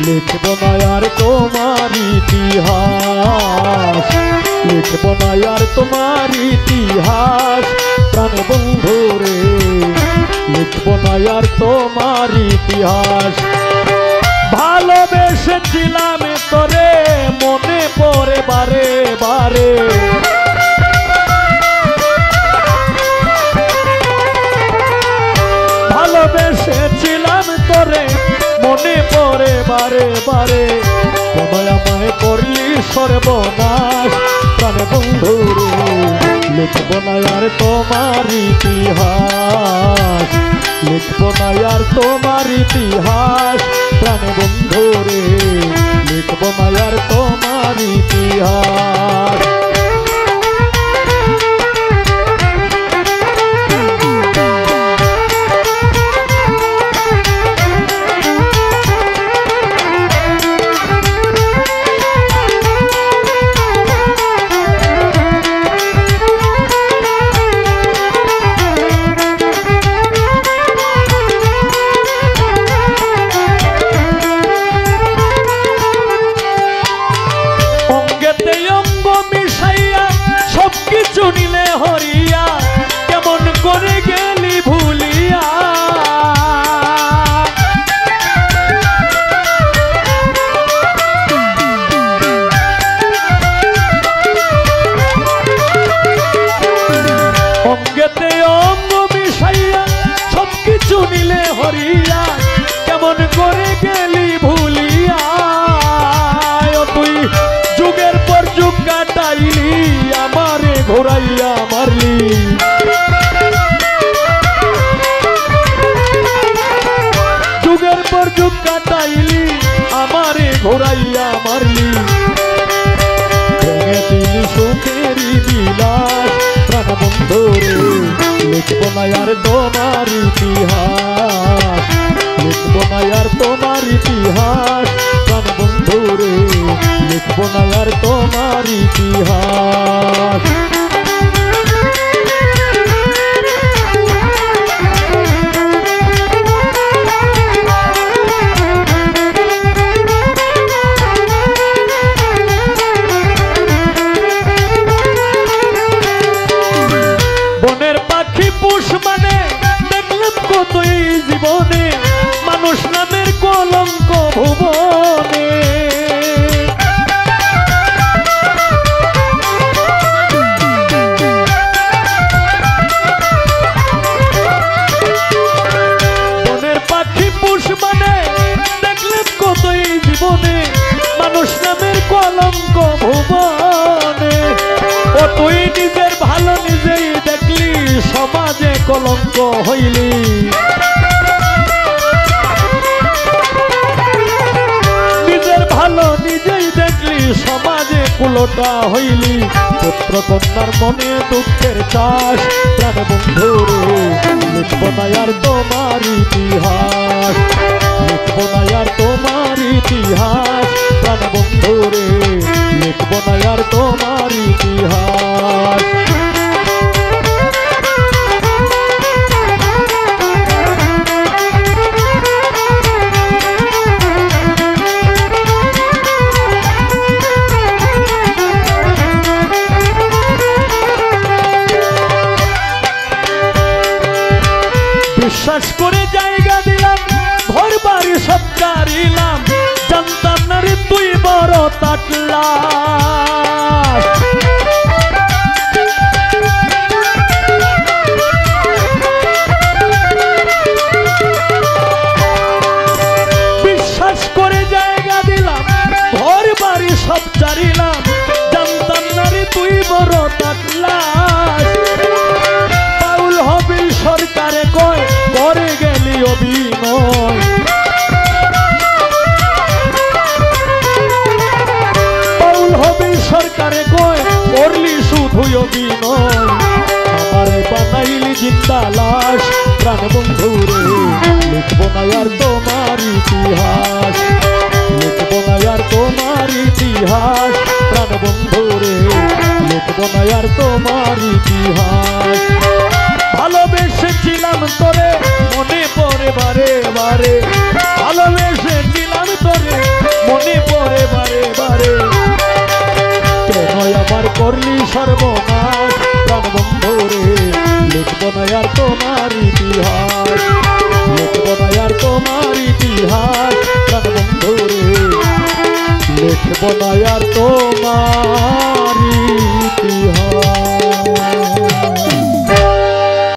লিখব না আর তোমার ইতিহাস, লিখব না আর তোমার ইতিহাস প্রাণ বন্ধু রে, লিখব না আর তোমার ইতিহাস। ভালোবেসেছিলাম তোরে মনে পড়ে বারে বারে, ভালোবেসেছিলাম তোরে মনে পড়ে বারে বারে, তোমায় আমায় করলি সর্বনাশ প্রাণ বন্ধু রে, লিখব না আর তোমার ইতিহাস, লিখব না আর তোমার ইতিহাস প্রাণ বন্ধু রে, লিখব না আর তোমার ইতিহাস। নিলে হরিয়া কেমন করে গেলি ভুলিয়া, অঙ্গেতে অঙ্গ মিশাইয়া সবকিছু নিলে হরিয়া কেমন করে গেলি ভুলিয়া, তুই যুগের পর যুগ কাটাইলি আমারে ঘোরাইয়া মারলি, যুগের পর যুগ কাটাইলি আমারে ঘোরাইয়া মারলি, ভেঙে দিলি সুখেরই বিলাস প্রাণ বন্ধু রে, লিখব না আর তোমার ইতিহাস, লিখব না আর তোমার ইতিহাস প্রাণ বন্ধু রে, লিখব না আর তোমার ইতিহাস। বনের পাখি পুষ মানে দেখলাম কতই জীবনে, মানুষ নামের কলঙ্ক ভুবনে, বনের পাখি পুষ মানে দেখলাম কতই জীবনে, মানুষ নামের কলঙ্ক ভুবনে, ও তুই নিজের ভালো নিজেই দেখলি সমাজে কলঙ্ক হইলি, নিজের ভালো নিজেই দেখলি সমাজে কুলোটা হইলি, পুত্র কন্যার মনে দুঃখের চাষ প্রাণ বন্ধু রে, লিখব না আর তোমার ইতিহাস, লিখব না আর তোমার ইতিহাস প্রাণ বন্ধু রে, লিখব না আর তোমার ইতিহাস। বিশ্বাস করে জায়গা দিলাম ঘর বাড়ি সব ছাড়িলাম, জানতাম না রে তুই বড় তাটলা, বিশ্বাস করে জায়গা দিলাম ঘর বাড়ি সব ছাড়িলাম, জানতাম না রে তুই বড় তাটলা, পাউল হবিল সরকারে কয় করে গেলি অভিনয়, পাউল হবিল সরকারে কয় করলি শুধুই অভিনয়, আমারে বানাইলি জিন্দা লাশ প্রাণ বন্ধু রে, লিখব না আর তোমার ইতিহাস, লিখব না আর তোমার ইতিহাস প্রাণ বন্ধু রে, লিখব না আর তোমার ইতিহাস। ভালোবেসেছিলাম তোরে মনে পড়ে বারে বারে, ভালোবেসেছিলাম তোরে সর্বনাশ প্রাণ বন্ধু রে লিখব না আর তোমার ইতিহাস লিখব না আর তোমার ইতিহাস প্রাণ বন্ধু রে লিখব না আর তোমার